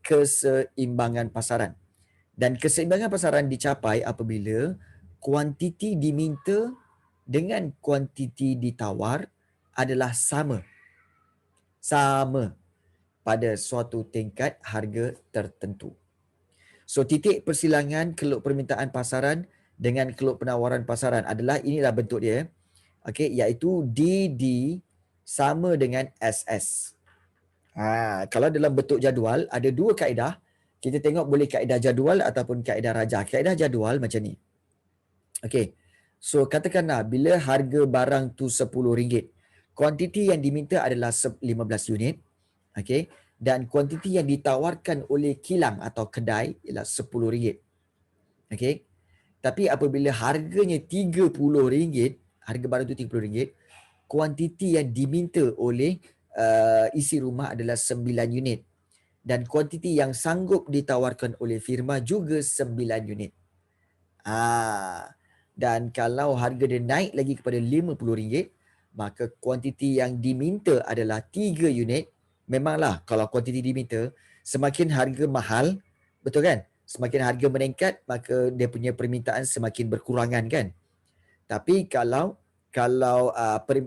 keseimbangan pasaran. Dan keseimbangan pasaran dicapai apabila kuantiti diminta dengan kuantiti ditawar adalah sama pada suatu tingkat harga tertentu. So titik persilangan keluk permintaan pasaran dengan keluk penawaran pasaran adalah, inilah bentuk dia, iaitu DD sama dengan SS. Kalau dalam bentuk jadual ada dua kaedah. Kita tengok boleh kaedah jadual ataupun kaedah rajah. Kaedah jadual macam ni. So katakanlah bila harga barang tu RM10, kuantiti yang diminta adalah 15 unit. Dan kuantiti yang ditawarkan oleh kilang atau kedai ialah RM10. Tapi apabila harganya RM30, harga barang tu RM30, kuantiti yang diminta oleh isi rumah adalah 9 unit. Dan kuantiti yang sanggup ditawarkan oleh firma juga 9 unit. Dan kalau harga dia naik lagi kepada RM50, maka kuantiti yang diminta adalah 3 unit. Memanglah kalau kuantiti diminta, semakin harga mahal, betul kan? Semakin harga meningkat, maka dia punya permintaan semakin berkurangan kan? Tapi kalau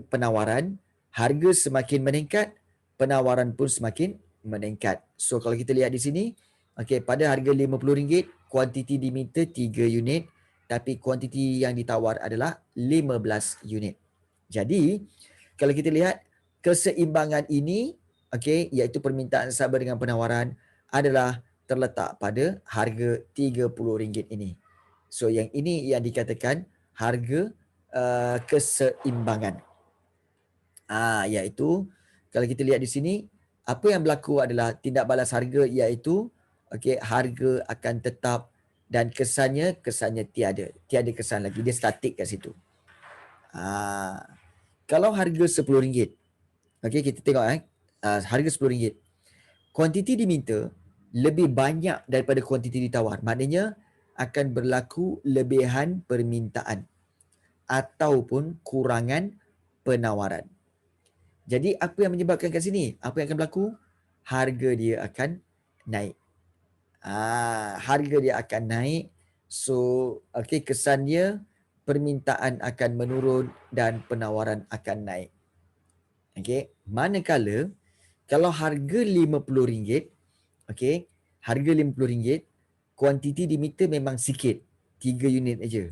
penawaran, harga semakin meningkat, penawaran pun semakin meningkat. So kalau kita lihat di sini, pada harga RM50, kuantiti diminta 3 unit, tapi kuantiti yang ditawar adalah 15 unit. Jadi, kalau kita lihat keseimbangan ini, iaitu permintaan sama dengan penawaran, adalah terletak pada harga RM30 ini. So yang ini yang dikatakan harga keseimbangan. Iaitu kalau kita lihat di sini, apa yang berlaku adalah tindak balas harga, iaitu harga akan tetap dan kesannya tiada kesan lagi, dia statik kat situ. Kalau harga RM10, kita tengok harga RM10, kuantiti diminta lebih banyak daripada kuantiti ditawar, maknanya akan berlaku lebihan permintaan ataupun kurangan penawaran. Jadi apa yang menyebabkan kat sini? Apa yang akan berlaku? Harga dia akan naik. Harga dia akan naik. So, kesannya permintaan akan menurun dan penawaran akan naik. Manakala kalau harga RM50, harga RM50, kuantiti diminta memang sikit, 3 unit aja.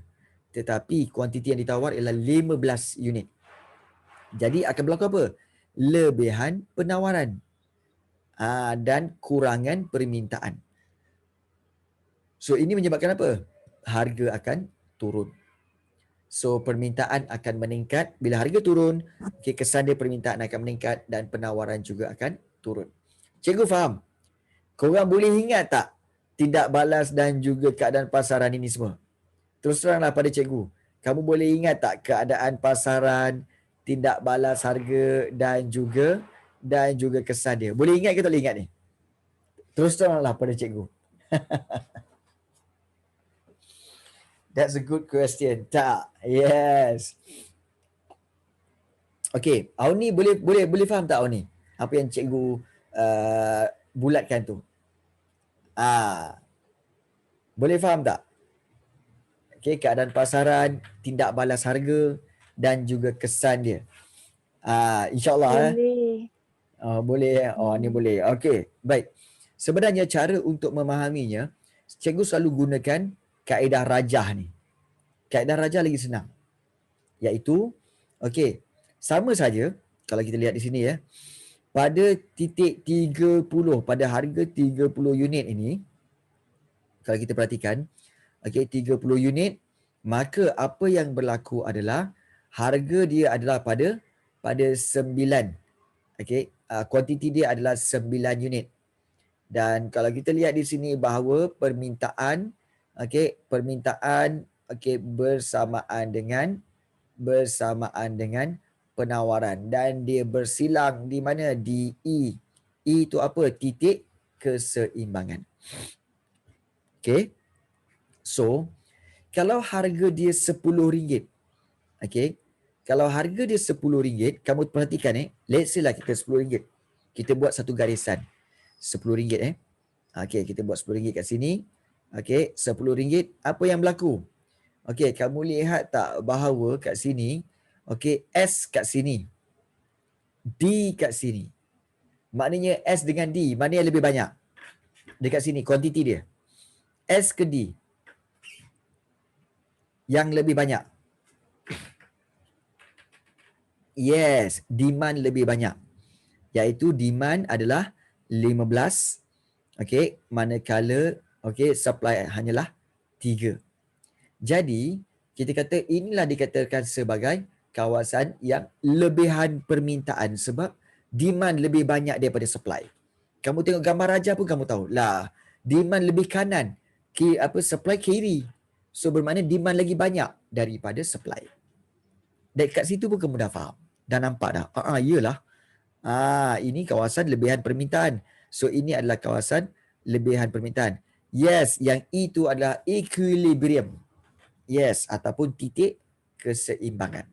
Tetapi kuantiti yang ditawar ialah 15 unit. Jadi akan berlaku apa? Lebihan penawaran dan kurangan permintaan. So ini menyebabkan apa? Harga akan turun. So permintaan akan meningkat. Bila harga turun, kesan dia permintaan akan meningkat dan penawaran juga akan turun. Cikgu faham? Korang boleh ingat tak tindak balas dan juga keadaan pasaran ini semua? Terus teranglah pada cikgu. Kamu boleh ingat tak keadaan pasaran, tindak balas harga dan juga kesan dia? Boleh ingat ke tak boleh ingat ni? Terus teranglah pada cikgu. That's a good question. Tak. Yes. Auni boleh faham tak Auni? Apa yang cikgu bulatkan tu? Boleh faham tak? Keadaan pasaran, tindak balas harga dan juga kesan dia. InsyaAllah. Boleh. Boleh. Ni boleh. Baik. Sebenarnya cara untuk memahaminya, cikgu selalu gunakan kaedah rajah ni. Kaedah rajah lagi senang. Iaitu, sama saja kalau kita lihat di sini ya. Pada titik 30, pada harga 30 unit ini, kalau kita perhatikan, 30 unit, maka apa yang berlaku adalah harga dia adalah pada 9. Kuantiti dia adalah 9 unit. Dan kalau kita lihat di sini bahawa permintaan bersamaan dengan penawaran, dan dia bersilang di mana? Di E. E itu apa? Titik keseimbangan. So, kalau harga dia RM10, kalau harga dia RM10, kamu perhatikan let's say lah kita RM10. Kita buat satu garisan. RM10 Okey, kita buat RM10 kat sini. Okey, RM10. Apa yang berlaku? Okey, kamu lihat tak bahawa kat sini, okey, S kat sini, D kat sini. Maknanya S dengan D, mana yang lebih banyak? Dekat sini, kuantiti dia. S ke D? Yang lebih banyak. Yes, demand lebih banyak. Iaitu demand adalah 15. Okey, manakala okey, supply hanyalah 3. Jadi, kita kata inilah dikatakan sebagai kawasan yang lebihan permintaan sebab demand lebih banyak daripada supply. Kamu tengok gambar raja pun kamu tahu. Lah, demand lebih kanan, supply kiri. So bermakna demand lagi banyak daripada supply. Dekat situ pun kamu dah faham. Dah nampak dah. Iyalah. Ini kawasan lebihan permintaan. So ini adalah kawasan lebihan permintaan. Yes, yang itu adalah equilibrium. Yes, ataupun titik keseimbangan.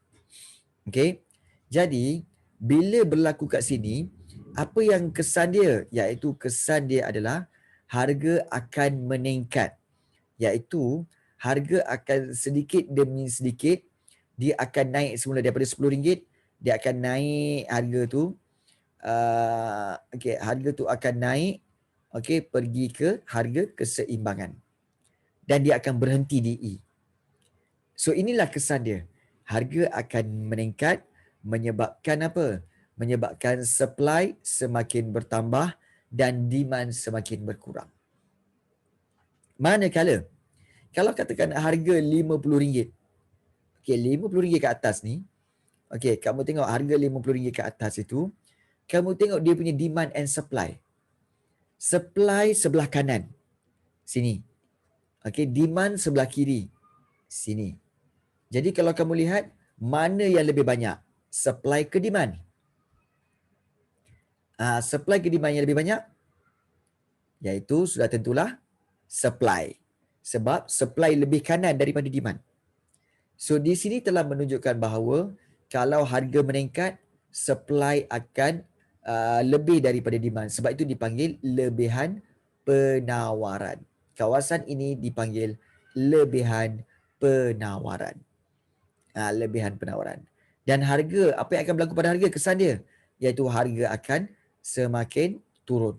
Okey. Jadi, bila berlaku kat sini, apa yang kesan dia? Iaitu kesan dia adalah harga akan meningkat. Iaitu harga akan sedikit demi sedikit, dia akan naik semula daripada RM10, dia akan naik harga tu. Harga tu akan naik, pergi ke harga keseimbangan. Dan dia akan berhenti di E. So inilah kesan dia. Harga akan meningkat menyebabkan apa? Menyebabkan supply semakin bertambah dan demand semakin berkurang. Manakala kalau katakan harga RM50. RM50 ke atas ni. Kamu tengok harga RM50 ke atas itu, kamu tengok dia punya demand and supply. Supply sebelah kanan. Sini. Demand sebelah kiri. Sini. Jadi kalau kamu lihat, mana yang lebih banyak? Supply ke demand? Supply ke demand yang lebih banyak? Iaitu sudah tentulah supply. Sebab supply lebih kanan daripada demand. So di sini telah menunjukkan bahawa kalau harga meningkat, supply akan lebih daripada demand. Sebab itu dipanggil lebihan penawaran. Kawasan ini dipanggil lebihan penawaran. Lebihan penawaran. Dan harga, apa yang akan berlaku pada harga? Kesan dia, iaitu harga akan semakin turun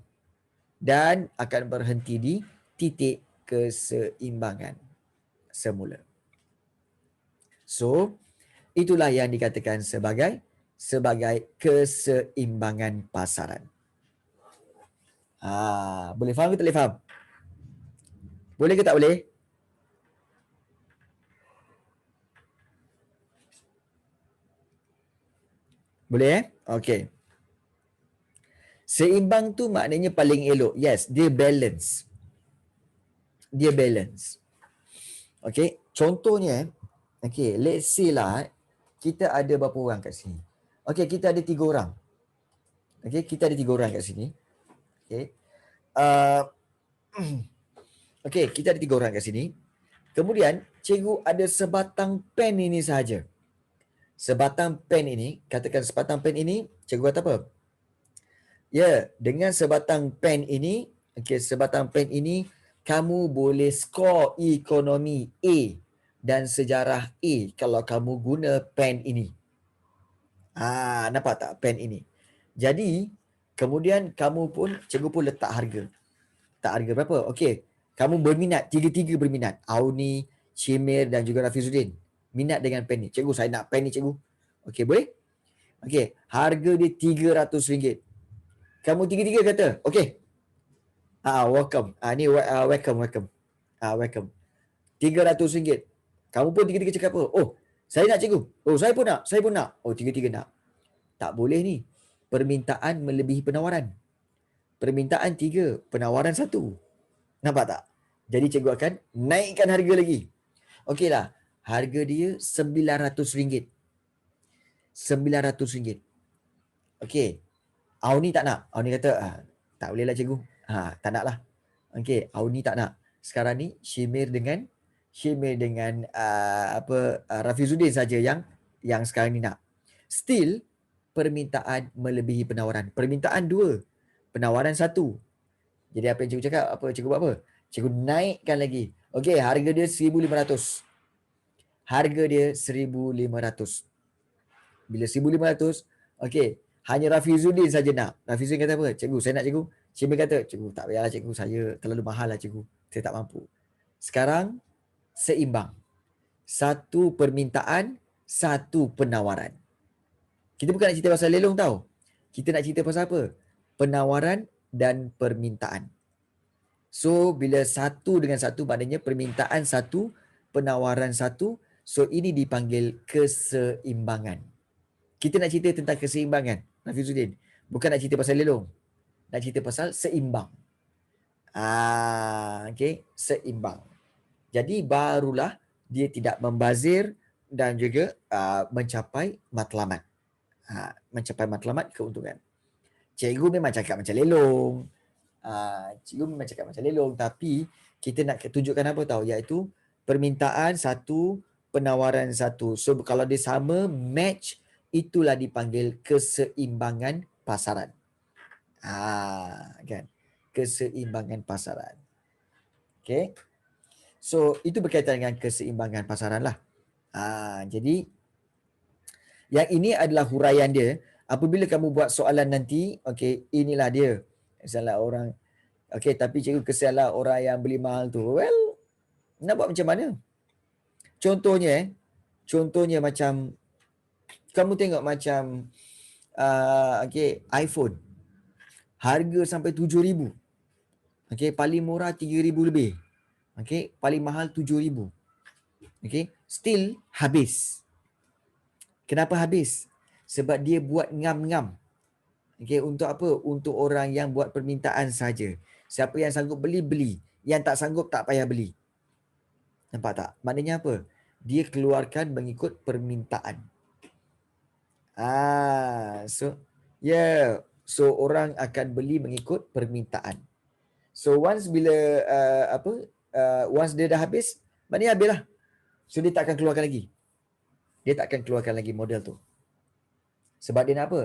dan akan berhenti di titik keseimbangan semula. So, itulah yang dikatakan sebagai keseimbangan pasaran. Boleh faham ke tak boleh faham? Boleh ke tak boleh? Boleh Okey. Seimbang tu maknanya paling elok. Yes, dia balance. Dia balance. Okey, contohnya, let's say lah, kita ada berapa orang kat sini? Kita ada 3 orang. Kita ada 3 orang kat sini. Kita ada 3 orang kat sini. Kemudian, cikgu ada sebatang pen ini sahaja. Sebatang pen ini, katakan sebatang pen ini, cikgu kata apa? Ya, dengan sebatang pen ini, sebatang pen ini, kamu boleh skor ekonomi A dan sejarah A kalau kamu guna pen ini. Nampak tak pen ini? Jadi, kemudian kamu pun, cikgu pun letak harga. Tak harga berapa? Kamu berminat, tiga-tiga berminat. Auni, Shimir dan juga Rafizuddin. Minat dengan pen ni. Cikgu, saya nak pen ni, cikgu. Boleh? Harga dia RM300. Kamu tiga-tiga kata, welcome. Ni welcome. Welcome. RM300. Kamu pun tiga-tiga cakap apa? Saya nak, cikgu. Saya pun nak. Tiga-tiga nak. Tak boleh ni. Permintaan melebihi penawaran. Permintaan 3, penawaran 1. Nampak tak? Jadi cikgu akan naikkan harga lagi. Okeylah. Harga dia RM900. RM900. Auni tak nak. Auni kata, tak boleh lah cikgu. Tak nak lah. Auni tak nak. Sekarang ni Shimir dengan Rafizuddin saja yang sekarang ni nak. Still permintaan melebihi penawaran. Permintaan 2, penawaran 1. Jadi apa yang cikgu cakap? Apa cikgu buat apa? Cikgu naikkan lagi. Okey, harga dia 1,500. Harga dia 1,500. Bila 1,500, okey, hanya Rafizuddin saja nak. Rafizuddin kata apa? Cikgu, saya nak cikgu. Syamil kata, cikgu tak payahlah cikgu, saya terlalu mahal lah cikgu. Saya tak mampu. Sekarang seimbang. Satu permintaan, satu penawaran. Kita bukan nak cerita pasal lelong tau. Kita nak cerita pasal apa? Penawaran dan permintaan. So, bila satu dengan satu, maknanya permintaan satu, penawaran satu. So, ini dipanggil keseimbangan. Kita nak cerita tentang keseimbangan, Rafizuddin. Bukan nak cerita pasal lelong. Nak cerita pasal seimbang. Okay, seimbang. Jadi, barulah dia tidak membazir dan juga mencapai matlamat. Mencapai matlamat keuntungan. Cikgu memang cakap macam lelong. Cikgu memang cakap macam lelong, tapi kita nak tunjukkan apa tahu, iaitu permintaan satu, penawaran satu. So kalau dia sama, match, itulah dipanggil keseimbangan pasaran. Kan? Keseimbangan pasaran. Okay. So itu berkaitan dengan keseimbangan pasaran lah. Jadi yang ini adalah huraian dia. Apabila kamu buat soalan nanti, okay, inilah dia. Misalnya orang, okay, tapi cikgu kesianlah orang yang beli mahal tu. Well, nak buat macam mana? Contohnya macam, kamu tengok macam, okay, iPhone. Harga sampai 7,000. Okay, paling murah 3,000 lebih. Okay, paling mahal 7,000. Okay, still habis. Kenapa habis? Sebab dia buat ngam-ngam. Okay, untuk apa? Untuk orang yang buat permintaan saja. Siapa yang sanggup beli, beli. Yang tak sanggup, tak payah beli. Nampak tak? Maknanya apa? Dia keluarkan mengikut permintaan. So orang akan beli mengikut permintaan. So once bila once dia dah habis, maknanya habislah. So dia tak akan keluarkan lagi. Dia tak akan keluarkan lagi model tu. Sebab dia nak apa?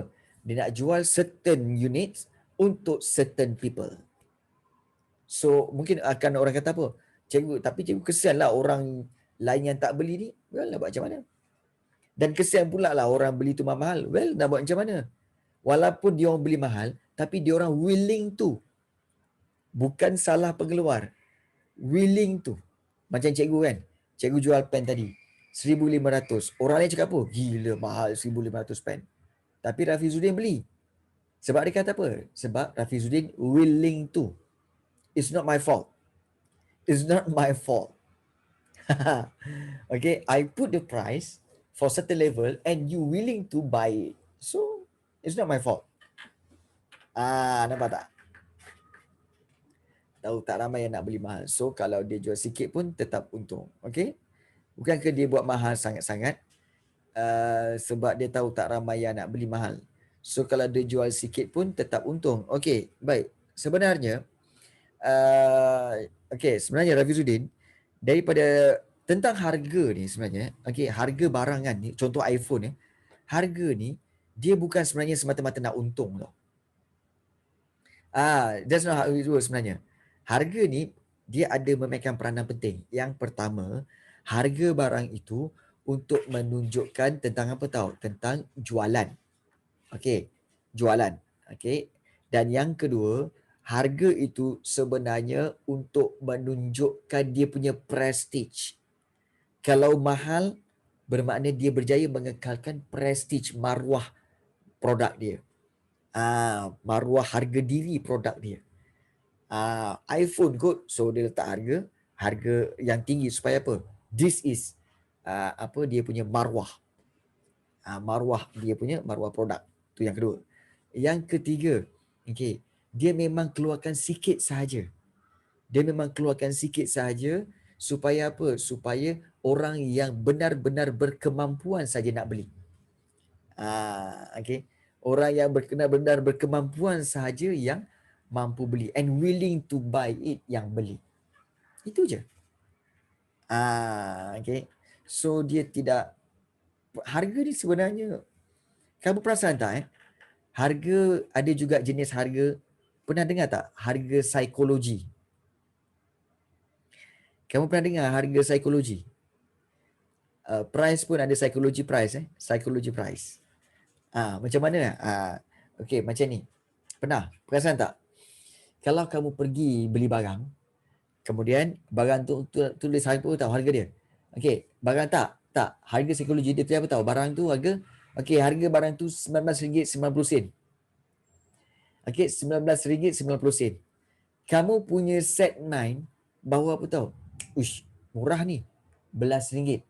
Dia nak jual certain units untuk certain people. So mungkin akan orang kata apa? Cikgu, tapi cikgu kesianlah orang lain yang tak beli ni. Well, nak buat macam mana? Dan kesian pula lah orang beli tu mahal. Well, nak buat macam mana? Walaupun dia orang beli mahal, tapi dia orang willing to. Bukan salah pengeluar. Willing to. Macam cikgu kan? Cikgu jual pen tadi. 1,500. Orang lain cakap apa? Gila mahal 1,500 pen. Tapi Rafizuddin beli. Sebab dia kata apa? Sebab Rafizuddin willing to. It's not my fault. It's not my fault. Okay, I put the price for certain level and you willing to buy it. So, it's not my fault. Nampak tak? Tahu tak ramai yang nak beli mahal. So, kalau dia jual sikit pun tetap untung. Okay? Bukankah dia buat mahal sangat-sangat sebab dia tahu tak ramai yang nak beli mahal. So, kalau dia jual sikit pun tetap untung. Okay, baik. Sebenarnya, sebenarnya Rafizuddin, daripada tentang harga ni sebenarnya, harga barangan ni, contoh iPhone ni, harga ni dia bukan sebenarnya semata-mata nak untung tau. That's not how it works sebenarnya. Harga ni dia ada memainkan peranan penting. Yang pertama, harga barang itu untuk menunjukkan tentang apa tahu? Tentang jualan. Jualan. Dan yang kedua, harga itu sebenarnya untuk menunjukkan dia punya prestige. Kalau mahal, bermakna dia berjaya mengekalkan prestige, maruah produk dia. Maruah harga diri produk dia. iPhone kot, so dia letak harga yang tinggi supaya apa? This is dia punya maruah. Maruah dia punya maruah produk. Tu yang kedua. Yang ketiga, dia memang keluarkan sikit sahaja. Supaya apa? Supaya orang yang benar-benar berkemampuan saja nak beli. Orang yang benar-benar berkemampuan sahaja yang mampu beli and willing to buy it yang beli. Itu je. So dia tidak, harga ni sebenarnya, kamu perasan tak harga ada juga jenis harga pernah dengar tak harga psikologi? Kamu pernah dengar harga psikologi? Price pun ada psikologi price, psikologi price. Macam mana? Okey, macam ni. Perasan tak? Kalau kamu pergi beli barang, kemudian barang tu tulis harga tahu harga dia. Okey, barang tak. Harga psikologi dia tu apa tahu? Barang tu harga, okey, harga barang tu RM19.90. Okey, RM19.90. Kamu punya set mind bahawa apa tahu? Uish, murah ni. RM11.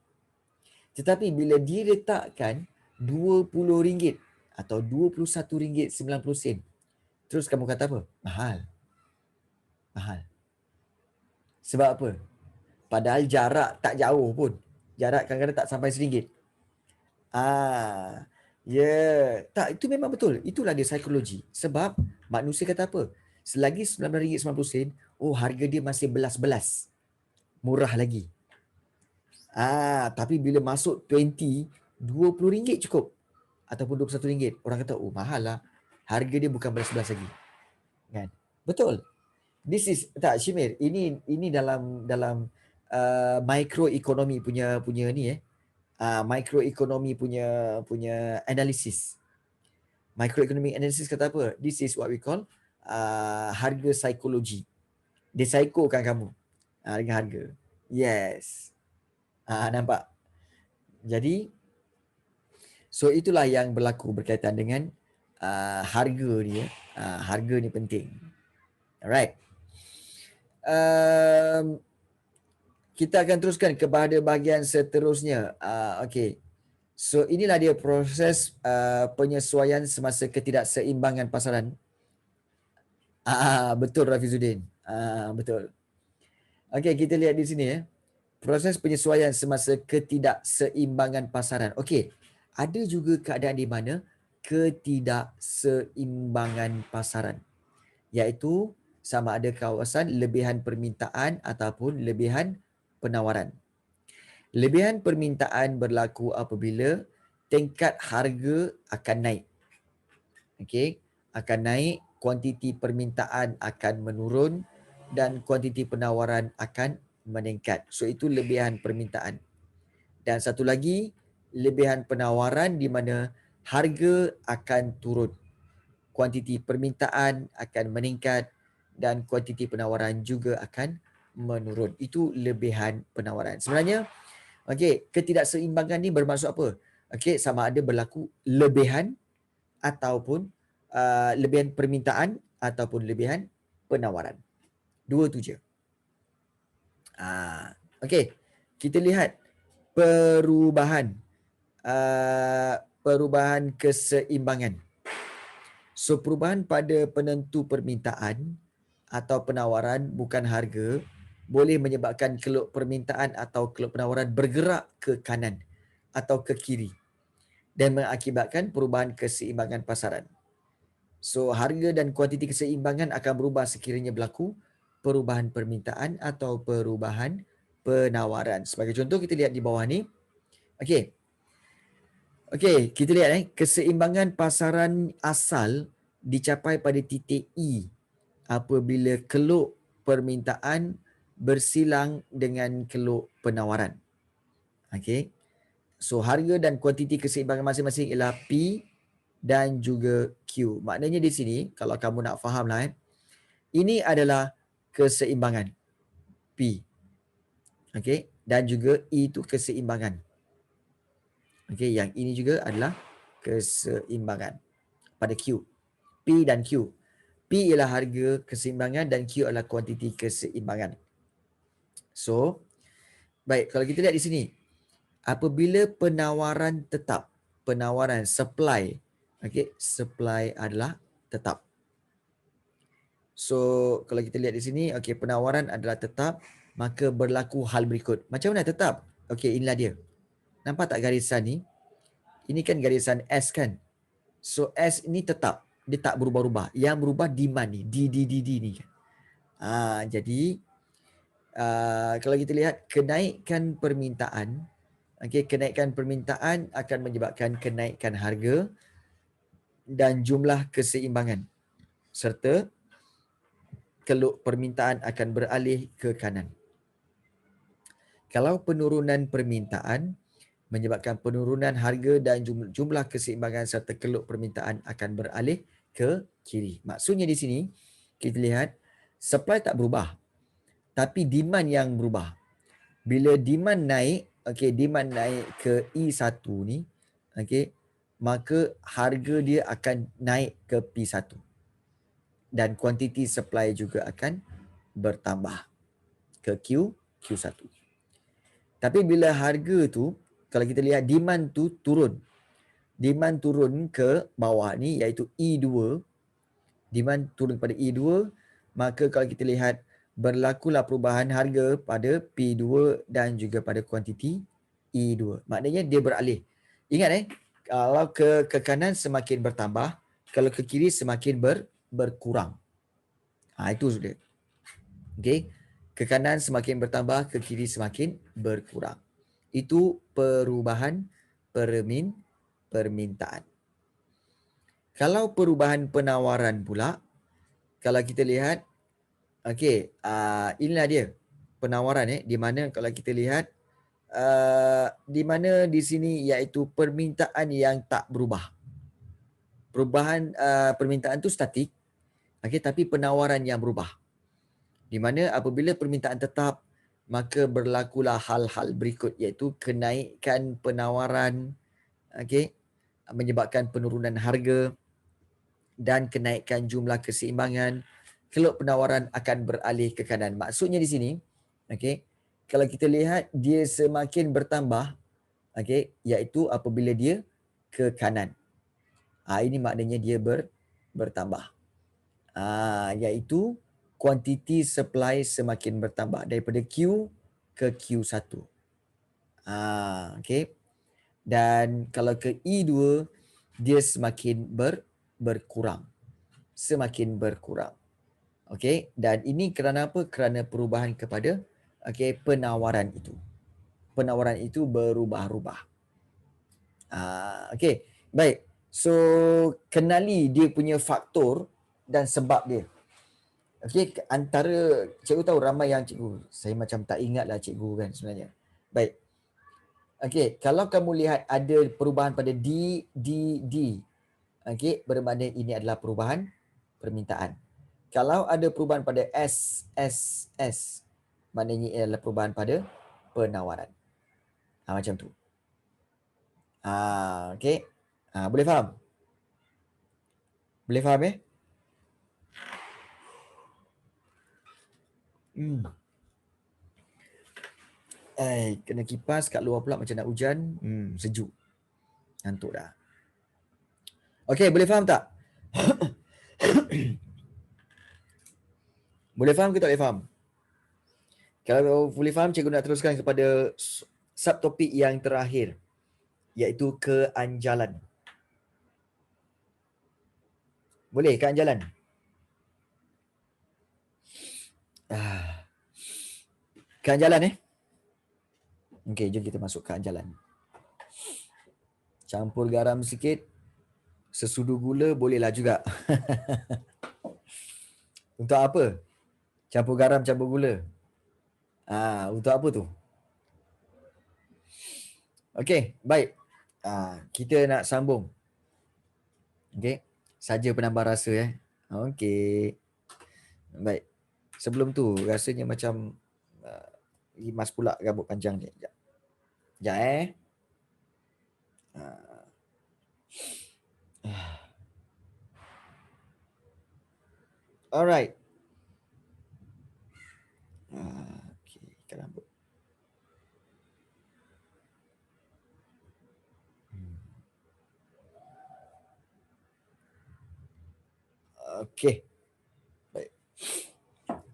Tetapi bila dia letakkan RM20 atau RM21.90, terus kamu kata apa? Mahal. Sebab apa? Padahal jarak tak jauh pun. Jarak kadang-kadang tak sampai RM1. Tak, itu memang betul. Itulah dia psikologi. Sebab manusia kata apa? Selagi RM19.90, harga dia masih belas-belas. Murah lagi. Tapi bila masuk 20, RM20 cukup. Ataupun RM21. Orang kata, mahal lah. Harga dia bukan belas-belas lagi. Kan? Betul. This is, tak Syamir, ini dalam microeconomy punya ni microeconomy punya analisis. Microeconomic analysis kata apa? This is what we call harga psikologi. Dia psychokan kamu dengan harga. Yes. Nampak? Jadi, so itulah yang berlaku berkaitan dengan harga dia. Harga ni penting. Alright. Kita akan teruskan kepada bahagian seterusnya. Okey. So inilah dia proses penyesuaian semasa ketidakseimbangan pasaran. Betul Rafizuddin. Betul. Okey, kita lihat di sini proses penyesuaian semasa ketidakseimbangan pasaran. Okey. Ada juga keadaan di mana ketidakseimbangan pasaran, iaitu sama ada kawasan lebihan permintaan ataupun lebihan penawaran. Lebihan permintaan berlaku apabila tingkat harga akan naik. Okey, akan naik, kuantiti permintaan akan menurun dan kuantiti penawaran akan meningkat. So itu lebihan permintaan. Dan satu lagi, lebihan penawaran di mana harga akan turun. Kuantiti permintaan akan meningkat dan kuantiti penawaran juga akan menurun. Itu lebihan penawaran. Sebenarnya, ketidakseimbangan ni bermaksud apa? Sama ada berlaku lebihan ataupun lebihan permintaan ataupun lebihan penawaran. Dua tu je. Kita lihat perubahan keseimbangan. So perubahan pada penentu permintaan atau penawaran bukan harga boleh menyebabkan keluk permintaan atau keluk penawaran bergerak ke kanan atau ke kiri dan mengakibatkan perubahan keseimbangan pasaran. So harga dan kuantiti keseimbangan akan berubah sekiranya berlaku perubahan permintaan atau perubahan penawaran. Sebagai contoh kita lihat di bawah ni. Okey, kita lihat keseimbangan pasaran asal dicapai pada titik E apabila keluk permintaan bersilang dengan keluk penawaran. Okey. So harga dan kuantiti keseimbangan masing-masing ialah P dan juga Q. Maknanya di sini kalau kamu nak fahamlah ini adalah keseimbangan P. Okey, dan juga E itu keseimbangan. Okey, yang ini juga adalah keseimbangan pada Q. P dan Q. P ialah harga keseimbangan dan Q adalah kuantiti keseimbangan. So, baik, kalau kita lihat di sini, apabila penawaran tetap, penawaran supply, supply adalah tetap. So, kalau kita lihat di sini, penawaran adalah tetap, maka berlaku hal berikut. Macam mana tetap? Inilah dia. Nampak tak garisan ni? Ini kan garisan S kan? So S ni tetap, dia tak berubah-ubah. Yang berubah demand ni, D ni kan. Jadi kalau kita lihat kenaikan permintaan, kenaikan permintaan akan menyebabkan kenaikan harga dan jumlah keseimbangan serta keluk permintaan akan beralih ke kanan. Kalau penurunan permintaan menyebabkan penurunan harga dan jumlah keseimbangan serta keluk permintaan akan beralih ke kiri. Maksudnya di sini kita lihat supply tak berubah tapi demand yang berubah. Bila demand naik, demand naik ke E1 ni, maka harga dia akan naik ke P1 dan kuantiti supply juga akan bertambah ke Q1. Tapi bila harga tu, kalau kita lihat demand tu turun ke bawah ni iaitu E2, demand turun pada E2, maka kalau kita lihat berlakulah perubahan harga pada P2 dan juga pada kuantiti E2. Maknanya dia beralih. Ingat kalau ke kanan semakin bertambah, kalau ke kiri semakin berkurang. Itu sudah. Okey. Ke kanan semakin bertambah, ke kiri semakin berkurang. Itu perubahan permintaan. Kalau perubahan penawaran pula, kalau kita lihat, inilah dia penawaran di mana kalau kita lihat di mana di sini iaitu permintaan yang tak berubah. Perubahan permintaan tu statik, tapi penawaran yang berubah. Di mana apabila permintaan tetap, maka berlakulah hal-hal berikut iaitu kenaikan penawaran, menyebabkan penurunan harga dan kenaikan jumlah keseimbangan. Keluk penawaran akan beralih ke kanan. Maksudnya di sini, kalau kita lihat dia semakin bertambah, iaitu apabila dia ke kanan. Ini maknanya dia bertambah. Iaitu kuantiti supply semakin bertambah daripada Q ke Q1. Dan kalau ke E2 dia semakin berkurang. Semakin berkurang. Dan ini kerana apa? Kerana perubahan kepada penawaran itu. Penawaran itu berubah-ubah. Baik. So kenali dia punya faktor dan sebab dia. Antara cikgu tahu ramai yang saya macam tak ingatlah cikgu kan sebenarnya. Baik. Kalau kamu lihat ada perubahan pada D, bermakna ini adalah perubahan permintaan. Kalau ada perubahan pada S, maknanya ia adalah perubahan pada penawaran. Macam tu. Boleh faham? Boleh faham kena kipas kat luar pula macam nak hujan. Sejuk. Ngantuk dah. Boleh faham tak? Boleh faham ke tak boleh faham? Kalau boleh faham, cikgu nak teruskan kepada subtopik yang terakhir, iaitu keanjalan. Boleh keanjalan? Keanjalan jom kita masuk keanjalan. Campur garam sikit, sesudu gula bolehlah juga. Untuk apa? Campur garam, campur gula. Untuk apa tu? Baik. Kita nak sambung. Saja penambah rasa Baik. Sebelum tu rasanya macam limas pula rambut panjang ni. Sekejap Alright. Ikat rambut. Baik.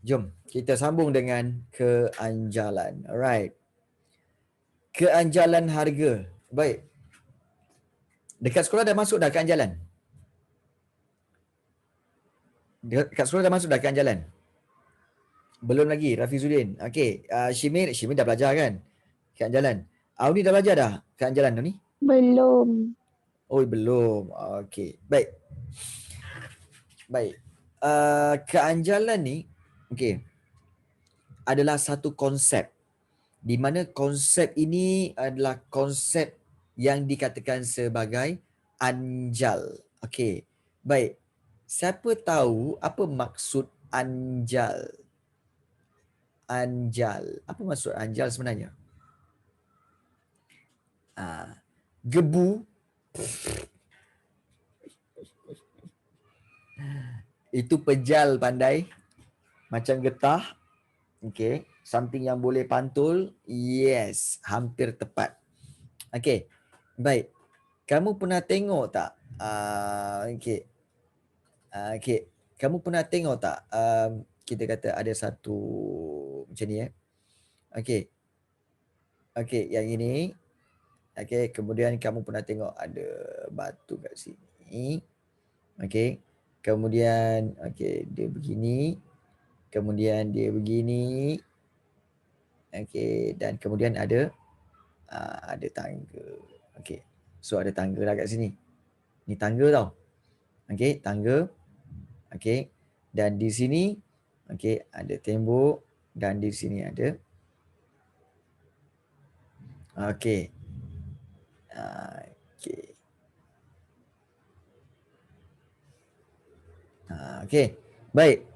Jom kita sambung dengan keanjalan. Alright. Keanjalan harga. Baik. Dekat sekolah dah masuk dah keanjalan? Dekat sekolah dah masuk dah keanjalan? Belum lagi, Rafizuddin. Syimir dah belajar kan? Keanjalan. Auni dah belajar dah keanjalan tu ni? Belum. Belum. Baik. Baik. Keanjalan ni okey, adalah satu konsep di mana konsep ini adalah konsep yang dikatakan sebagai anjal. Okey. Baik. Siapa tahu apa maksud anjal? Anjal. Apa maksud anjal sebenarnya? Gebu itu pejal pandai macam getah. Okey, something yang boleh pantul. Yes, hampir tepat. Okey. Baik. Kamu pernah tengok tak? Okey. Okey. Kamu pernah tengok tak? Kita kata ada satu macam ni Okey. Okey, yang ini. Okey, kemudian kamu pernah tengok ada batu kat sini. Okey. Kemudian okey, dia begini. Kemudian dia begini. Okey, dan kemudian ada tangga. Okey. So ada tangga lah kat sini. Ni tangga tau. Okey, tangga. Okey. Dan di sini okey, ada tembok dan di sini ada okey. Okey. Okey. Baik.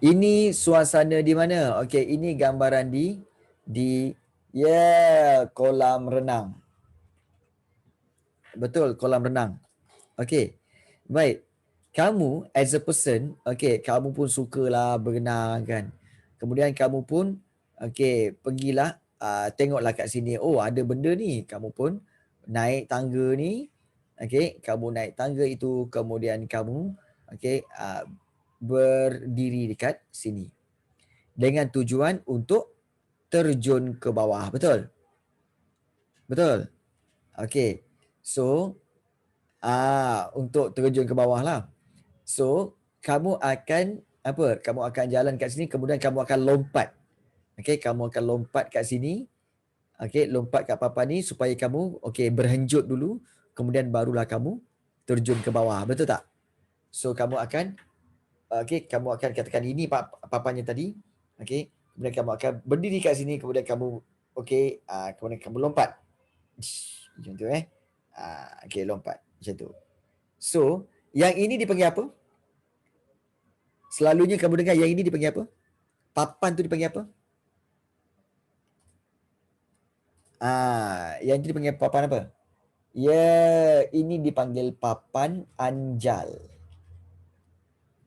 Ini suasana di mana? Okey, ini gambaran di kolam renang. Betul, kolam renang. Okey. Baik. Kamu as a person, okey, kamu pun sukalah berenang kan. Kemudian kamu pun okey, pergilah tengoklah kat sini. Oh, ada benda ni. Kamu pun naik tangga ni. Okey, kamu naik tangga itu, kemudian kamu okey, berdiri dekat sini dengan tujuan untuk terjun ke bawah. Betul? Betul? Okey. So, untuk terjun ke bawah lah. So, kamu akan apa? Kamu akan jalan kat sini, kemudian kamu akan lompat. Okey, kamu akan lompat kat sini. Okey, lompat kat papan ni supaya kamu okey berhenjut dulu, kemudian barulah kamu terjun ke bawah. Betul tak? So, kamu akan kamu akan katakan ini papannya tadi. Okey, kemudian kamu akan berdiri kat sini, kemudian kamu okey, kemudian kamu lompat. Macam tu okey, lompat macam tu. So, yang ini dipanggil apa? Selalunya kamu dengar yang ini dipanggil apa? Papan tu dipanggil apa? Yang ini dipanggil papan apa? Ini dipanggil papan anjal.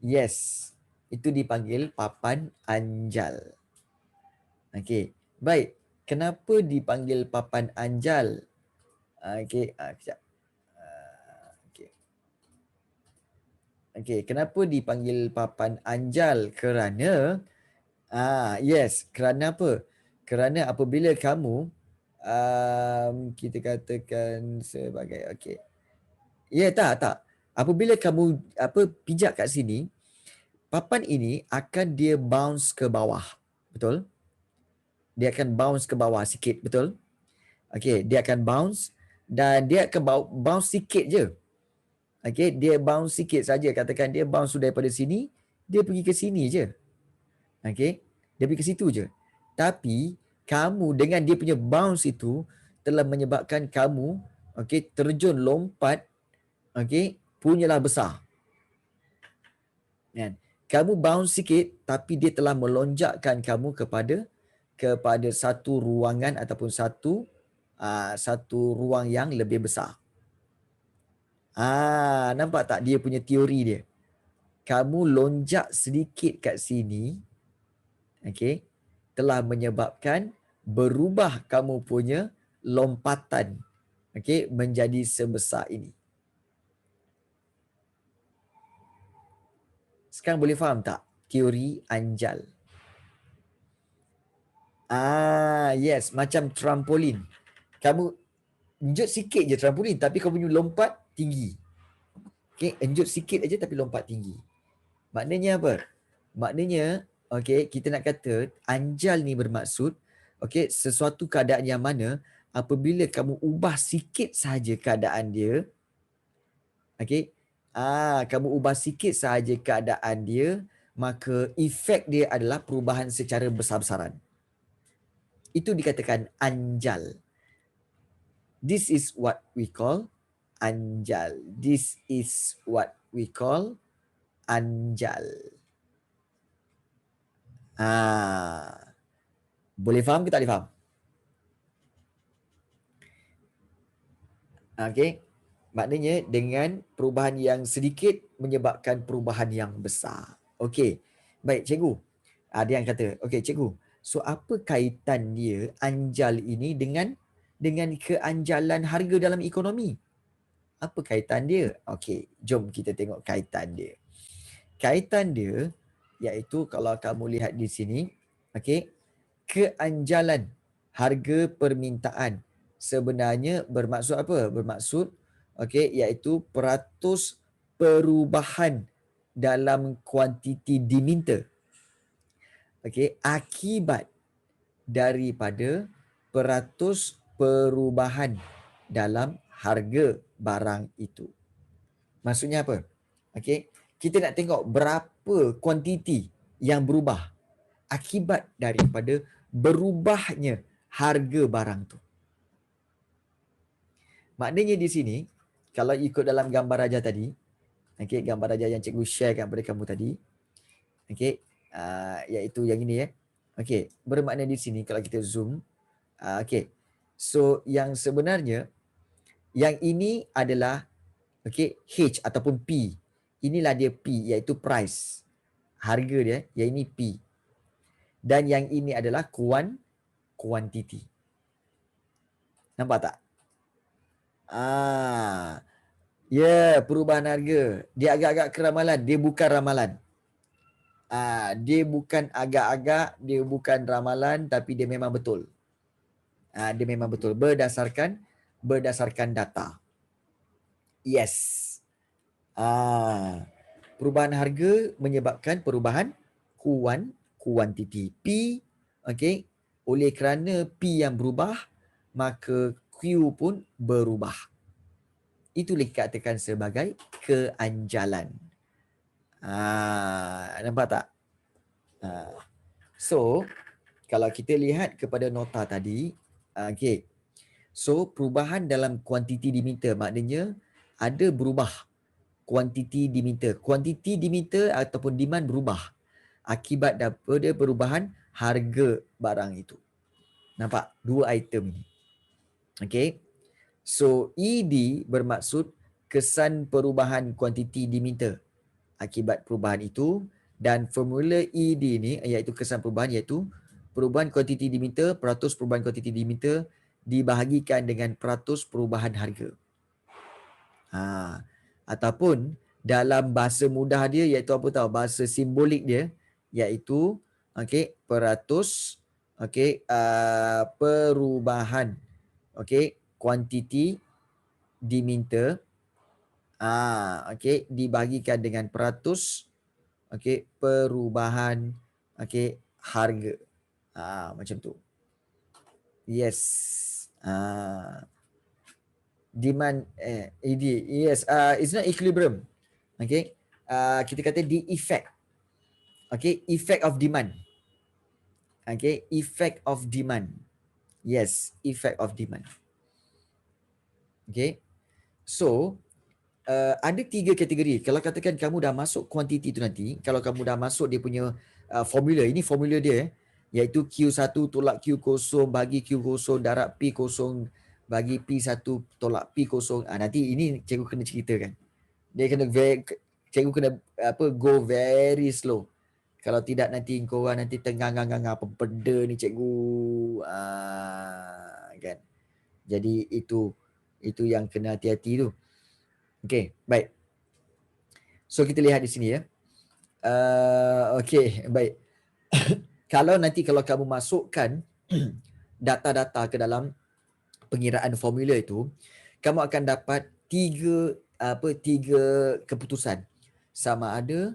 Yes, itu dipanggil papan anjal. Okey, baik. Kenapa dipanggil papan anjal? Okey, kejap. Okey. Okey, kenapa dipanggil papan anjal? Kerana yes, kerana apa? Kerana apabila kamu kita katakan sebagai okey. Tak. Apabila kamu pijak kat sini, papan ini akan dia bounce ke bawah. Betul? Dia akan bounce ke bawah sikit, betul? Okey, dia akan bounce dan dia akan bounce sikit je. Okey, dia bounce sikit saja. Katakan dia bounce daripada sini, dia pergi ke sini je. Okey, dia pergi ke situ je. Tapi kamu dengan dia punya bounce itu telah menyebabkan kamu okey terjun lompat okey punyalah besar. Kan? Kamu bounce sikit tapi dia telah melonjakkan kamu kepada satu ruangan ataupun satu ruang yang lebih besar. Nampak tak dia punya teori dia? Kamu lonjak sedikit kat sini, okey, telah menyebabkan berubah kamu punya lompatan, okey, menjadi sebesar ini. Sekarang boleh faham tak teori anjal? Yes, macam trampolin. Kamu enjut sikit je trampolin tapi kamu punya lompat tinggi. Okey, enjut sikit aja tapi lompat tinggi. Maknanya apa? Maknanya okey, kita nak kata anjal ni bermaksud okey, sesuatu keadaan yang mana apabila kamu ubah sikit sahaja keadaan dia, okey, kamu ubah sikit sahaja keadaan dia, maka efek dia adalah perubahan secara besar-besaran. Itu dikatakan anjal. This is what we call anjal. This is what we call anjal. Boleh faham ke tak boleh faham? Okey. Maknanya dengan perubahan yang sedikit menyebabkan perubahan yang besar. Okey. Baik, cikgu. Ada yang kata, okey cikgu. So apa kaitan dia anjal ini dengan keanjalan harga dalam ekonomi? Apa kaitan dia? Okey, jom kita tengok kaitan dia. Kaitan dia iaitu kalau kamu lihat di sini, okey, keanjalan harga permintaan sebenarnya bermaksud apa? Bermaksud iaitu peratus perubahan dalam kuantiti diminta. Akibat daripada peratus perubahan dalam harga barang itu. Maksudnya apa? Kita nak tengok berapa kuantiti yang berubah akibat daripada berubahnya harga barang tu. Maknanya di sini, kalau ikut dalam gambar raja tadi, gambar raja yang cikgu sharekan kepada kamu tadi, iaitu yang ini bermakna di sini kalau kita zoom, so yang sebenarnya yang ini adalah H ataupun P. Inilah dia P, iaitu price. Harga dia, yang ini P. Dan yang ini adalah kuantiti. Nampak tak? Perubahan harga. Dia agak-agak keramalan. Dia bukan ramalan. Dia bukan agak-agak, dia bukan ramalan, tapi dia memang betul. Dia memang betul. Berdasarkan data. Yes. Perubahan harga menyebabkan perubahan kuantiti. P, oleh kerana P yang berubah, maka Q pun berubah. Itu dikatakan sebagai keanjalan. Nampak tak? So, kalau kita lihat kepada nota tadi, so perubahan dalam kuantiti diminta maknanya ada berubah kuantiti diminta. Kuantiti diminta ataupun demand berubah akibat daripada perubahan harga barang itu. Nampak? Dua item ni. So ED bermaksud kesan perubahan kuantiti diminta akibat perubahan itu, dan formula ED ni iaitu kesan perubahan, iaitu perubahan kuantiti diminta, peratus perubahan kuantiti diminta dibahagikan dengan peratus perubahan harga. Ataupun dalam bahasa mudah dia iaitu apa tahu, bahasa simbolik dia iaitu peratus perubahan kuantiti diminta dibahagikan dengan peratus perubahan harga. Macam tu. Yes. Demand ED. Yes, it's not equilibrium. Kita kata the effect. Effect of demand. Effect of demand. Yes, effect of demand. So ada 3 kategori. Kalau katakan kamu dah masuk kuantiti tu nanti, kalau kamu dah masuk dia punya formula, ini formula dia iaitu Q1 tolak Q0 bagi Q0 darab P0 bagi P1 tolak P0. Nanti ini cikgu kena ceritakan. Dia kena cikgu kena go very slow. Kalau tidak nanti korang nanti tengah-ngah apa benda ni cikgu, kan. Jadi itu yang kena hati-hati tu. Baik. So kita lihat di sini ya. Baik. Kalau kamu masukkan data-data ke dalam pengiraan formula itu, kamu akan dapat tiga keputusan. Sama ada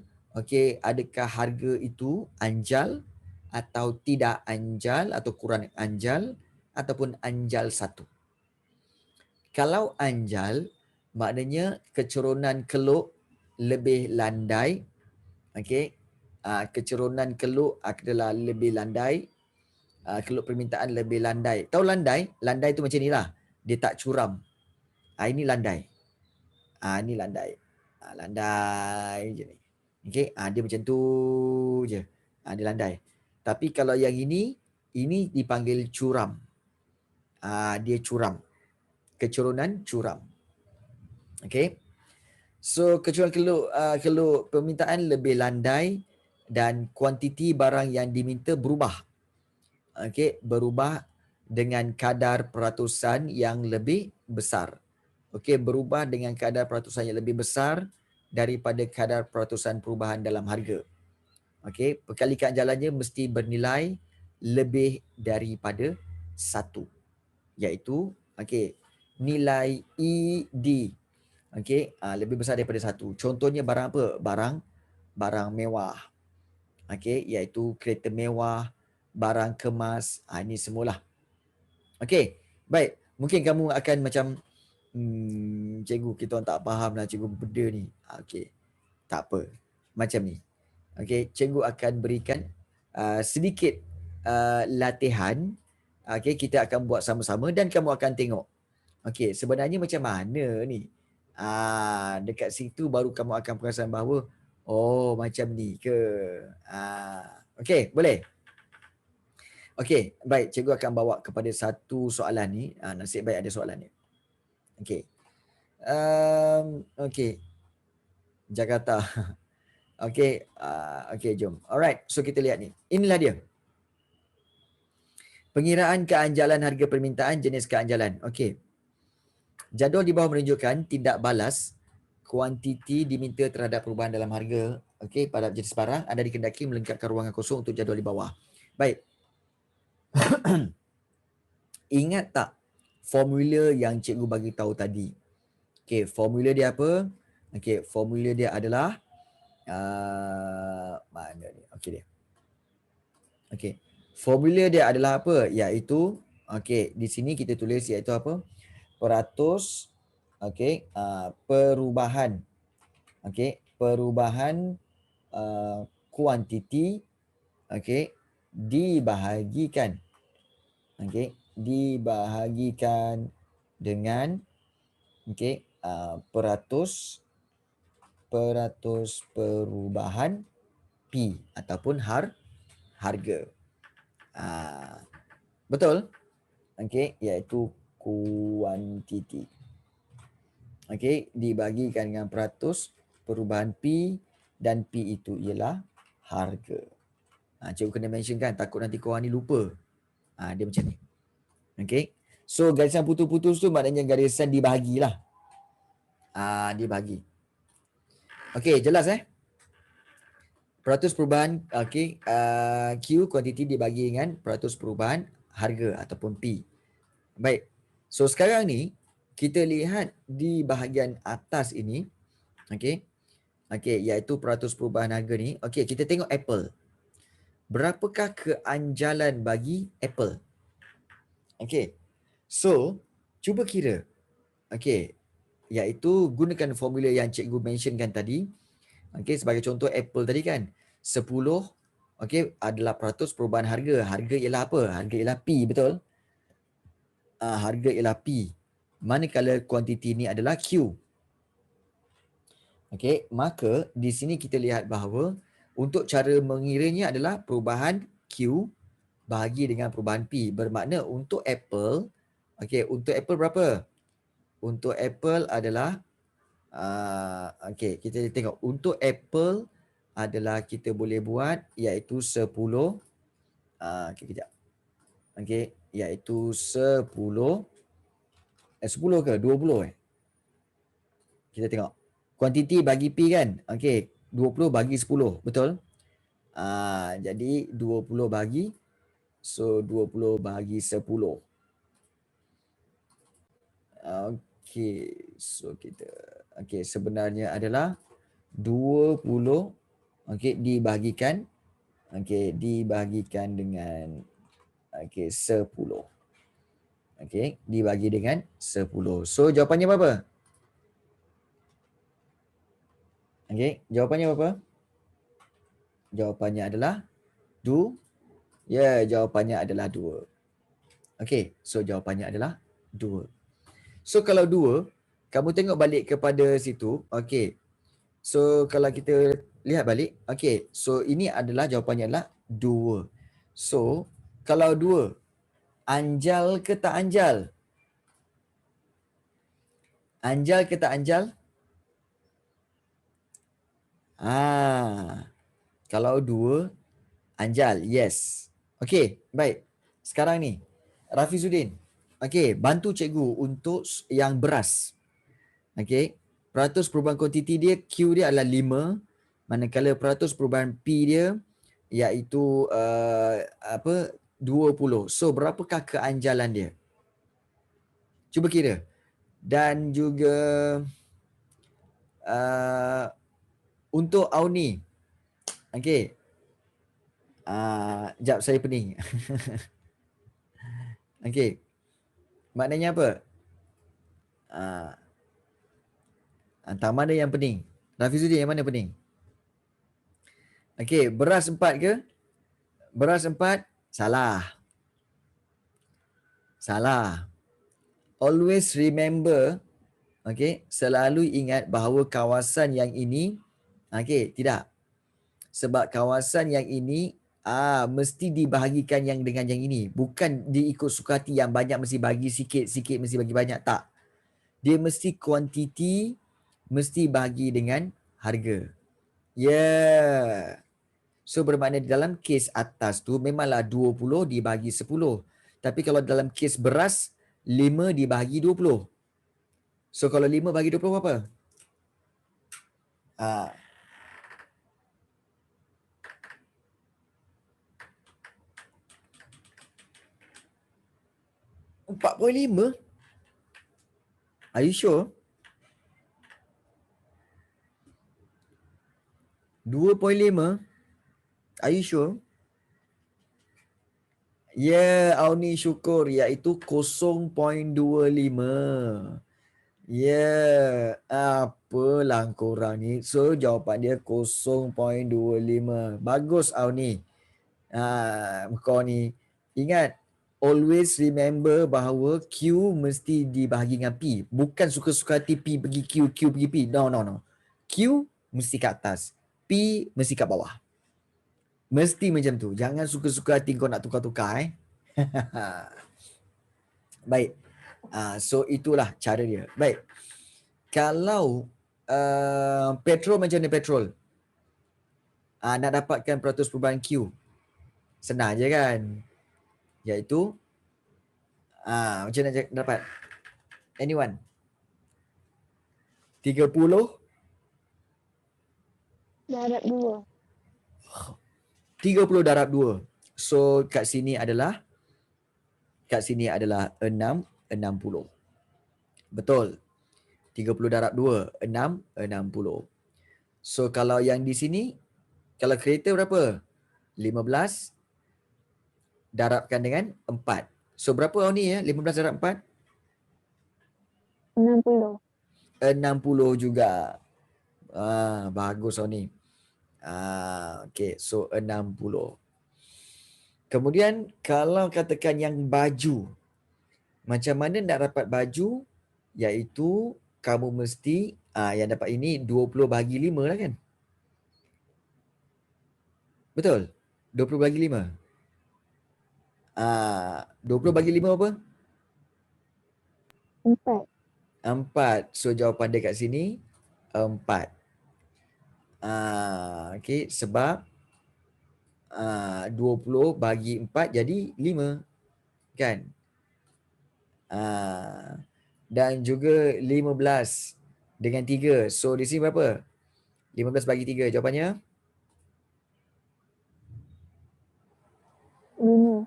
adakah harga itu anjal atau tidak anjal atau kurang anjal ataupun anjal satu. Kalau anjal, maknanya keceronan keluk lebih landai, Keceronan keluk adalah lebih landai. Keluk permintaan lebih landai. Tahu landai? Landai tu macam ni lah. Dia tak curam. Ini landai. Ini landai. Landai je ni. Okey, dia macam tu je. Dia landai. Tapi kalau yang ini dipanggil curam. Dia curam. Keceronan curam. Okey. So kecuali keluk permintaan lebih landai dan kuantiti barang yang diminta berubah. Okey, berubah dengan kadar peratusan yang lebih besar. Okey, berubah dengan kadar peratusan yang lebih besar daripada kadar peratusan perubahan dalam harga. Okey, perkalikan jalannya mesti bernilai lebih daripada 1, iaitu nilai ED lebih besar daripada 1. Contohnya barang apa? Barang mewah. Iaitu kereta mewah, barang kemas, ini semualah. Baik. Mungkin kamu akan macam cikgu, kita orang tak faham lah cikgu benda ni. Tak apa. Macam ni. Cikgu akan berikan sedikit latihan. Kita akan buat sama-sama dan kamu akan tengok. Sebenarnya macam mana ni? Dekat situ baru kamu akan perasan bahawa macam ni ke? Boleh? Baik, cikgu akan bawa kepada satu soalan ni. Nasib baik ada soalan ni. Jakarta. Jom. Alright, so kita lihat ni. Inilah dia. Pengiraan keanjalan harga permintaan jenis keanjalan. Jadual di bawah menunjukkan tindak balas kuantiti diminta terhadap perubahan dalam harga pada jenis barang anda dikendaki melengkapkan ruangan kosong untuk jadual di bawah. Baik. Ingat tak formula yang cikgu bagi tahu tadi? Formula dia apa? Formula dia adalah mana ni? Dia. Formula dia adalah apa? Iaitu di sini kita tulis iaitu apa? Peratus perubahan perubahan kuantiti dibahagikan dibahagikan dengan peratus perubahan P ataupun harga. Betul? Iaitu kuantiti. Dibagikan dengan peratus perubahan P dan P itu ialah harga. Cikgu kena mention kan, takut nanti korang ni lupa. Dia macam ni. So garisan putus-putus tu maknanya garisan dibahagilah. Dibahagi. Jelas peratus perubahan Q kuantiti dibagi dengan peratus perubahan harga ataupun P. Baik. So sekarang ni kita lihat di bahagian atas ini iaitu peratus perubahan harga ni. Kita tengok Apple. Berapakah keanjalan bagi Apple? So cuba kira. Iaitu gunakan formula yang cikgu mentionkan tadi. Sebagai contoh Apple tadi kan 10 adalah peratus perubahan harga. Harga ialah apa? Harga ialah P, betul? Harga ialah P. Manakala kuantiti ni adalah Q. Maka di sini kita lihat bahawa untuk cara mengiranya adalah perubahan Q bahagi dengan perubahan P. Bermakna untuk Apple, untuk Apple berapa? Untuk Apple adalah kita tengok untuk Apple adalah kita boleh buat iaitu 10 kejap. Iaitu 10 10 ke 20 kita tengok. Kuantiti bagi P kan? 20 bagi 10, betul? Jadi 20 bagi 20 bagi 10. So kita sebenarnya adalah 20 dibahagikan dibahagikan dengan 10. Dibagi dengan 10. So jawapannya berapa? Jawapannya berapa? Jawapannya adalah jawapannya adalah 2. Okey, so jawapannya adalah 2. So kalau 2, kamu tengok balik kepada situ. Okey. So kalau kita lihat balik, okey. So ini adalah jawapannya adalah 2. So kalau 2, anjal ke tak anjal? Anjal ke tak anjal? Kalau 2, anjal. Yes. Okey, baik. Sekarang ni, Rafizuddin. Okey, bantu cikgu untuk yang beras. Okey. Peratus perubahan kuantiti dia, Q dia adalah 5. Manakala peratus perubahan P dia iaitu 20. So berapakah keanjalan dia? Cuba kira. Dan juga untuk Auni. Okey. Jap saya pening. Okey. Maknanya apa? Antara mana yang pening? Rafizuddin, yang mana pening? Okey, beras 4 ke? Beras 4, salah. Salah. Always remember, okey, selalu ingat bahawa kawasan yang ini, okey, tidak. Sebab kawasan yang ini mesti dibahagikan yang dengan yang ini. Bukan diikut suka hati yang banyak mesti bagi sikit, sikit mesti bagi banyak. Tak. Dia mesti kuantiti, mesti bagi dengan harga. Yeah. So bermakna dalam kes atas tu memanglah 20 dibagi 10. Tapi kalau dalam kes beras, 5 dibagi 20. So kalau 5 bagi 20 berapa? Ah. 4.5? Are you sure? 2.5? Are you sure? Ya, Auni syukur, iaitu 0.25. Ya, apalah korang ni. So jawapan dia 0.25. Bagus Auni. Kau ni ingat, always remember bahawa Q mesti dibahagi dengan P. Bukan suka-suka hati P pergi Q, Q pergi P. No. Q mesti kat atas, P mesti kat bawah. Mesti macam tu. Jangan suka-suka hati kau nak tukar-tukar. Baik. So itulah cara dia. Baik. Kalau petrol, macam mana petrol? Nak dapatkan peratus perubahan Q. Senang je kan? Iaitu macam mana dapat? Anyone? 30 darab 2. 30 darab 2. So kat sini adalah 60. Betul. 30 darab 2, 60. So kalau yang di sini, kalau kereta berapa? 15 darabkan dengan 4. So berapa ni ya? 15 darab 4? 60. 60 juga. Bagus ni. Okay, so 60. Kemudian kalau katakan yang baju, macam mana nak dapat baju? Iaitu kamu mesti yang dapat ini 20 bahagi 5 lah kan? Betul? 20 bahagi 5. 20 bahagi 5 apa? 4. 4. So jawapan dia kat sini 4. Okay, sebab 20 bagi 4 jadi 5 kan? Dan juga 15 dengan 3. So di sini berapa? 15 bagi 3 jawapannya? 5.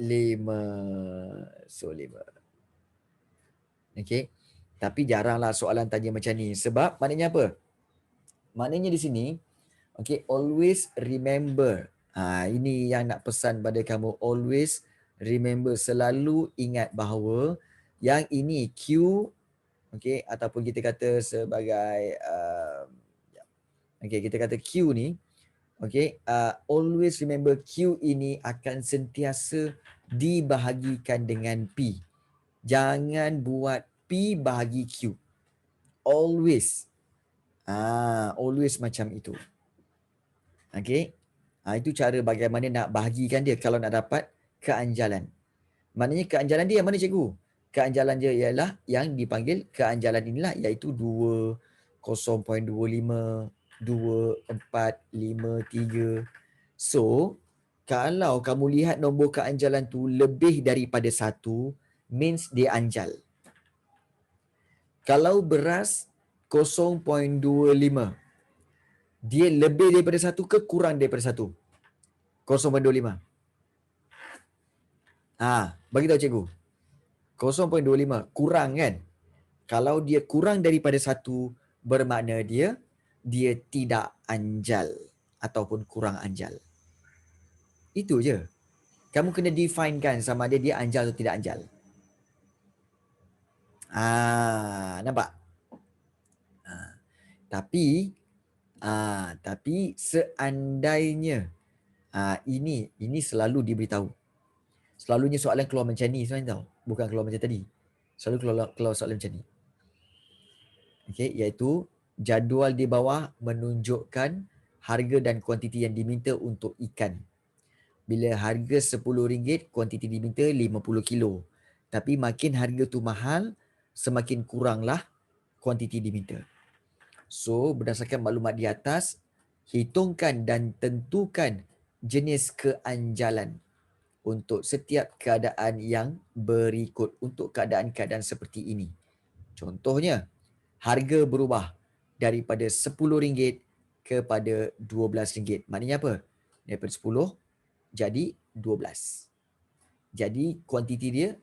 5. So 5. Okay. Tapi jaranglah soalan tanya macam ni. Sebab maknanya apa? Maknanya di sini, okay, always remember. Ini yang nak pesan pada kamu. Always remember. Selalu ingat bahawa yang ini Q, okay, ataupun kita kata sebagai, okay, kita kata Q ni, Okay, always remember Q ini akan sentiasa dibahagikan dengan P. Jangan buat P bahagi Q. Always. Always macam itu. Okay. Itu cara bagaimana nak bahagikan dia kalau nak dapat keanjalan. Maknanya keanjalan dia yang mana cikgu? Keanjalan dia ialah yang dipanggil keanjalan inilah, iaitu 2, 0.25, 2, 4, 5, 3. So, kalau kamu lihat nombor keanjalan tu lebih daripada 1, means dia anjal. Kalau beras 0.25, dia lebih daripada 1 ke kurang daripada 1? 0.25. Bagi tahu cikgu. 0.25 kurang kan? Kalau dia kurang daripada 1, bermakna dia tidak anjal ataupun kurang anjal. Itu je. Kamu kena define kan sama ada dia anjal atau tidak anjal. Nampak? Tapi seandainya ini selalu diberitahu. Selalunya soalan keluar macam ni sebenarnya tau. Bukan keluar macam tadi. Selalu keluar soalan macam ni. Okey, iaitu jadual di bawah menunjukkan harga dan kuantiti yang diminta untuk ikan. Bila harga RM10, kuantiti diminta 50 kilo. Tapi makin harga tu mahal, semakin kuranglah kuantiti diminta. So, berdasarkan maklumat di atas, hitungkan dan tentukan jenis keanjalan untuk setiap keadaan yang berikut, untuk keadaan-keadaan seperti ini. Contohnya, harga berubah daripada RM10 kepada RM12. Maknanya apa? Daripada 10 jadi 12. Jadi kuantiti dia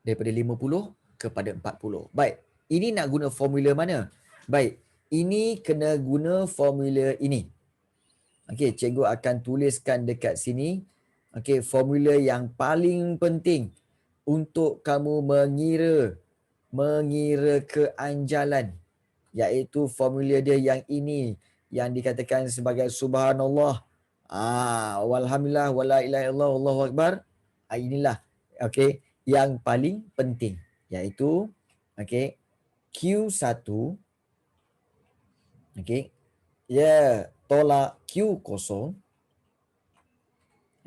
daripada 50 kepada 40. Baik, ini nak guna formula mana? Baik, ini kena guna formula ini. Okey, cikgu akan tuliskan dekat sini. Okey, formula yang paling penting untuk kamu mengira keanjalan, iaitu formula dia yang ini, yang dikatakan sebagai subhanallah, walhamdulillah, wala ilaha illallah, wallahu akbar. Inilah okey yang paling penting, iaitu okey Q1 okey tolak Q0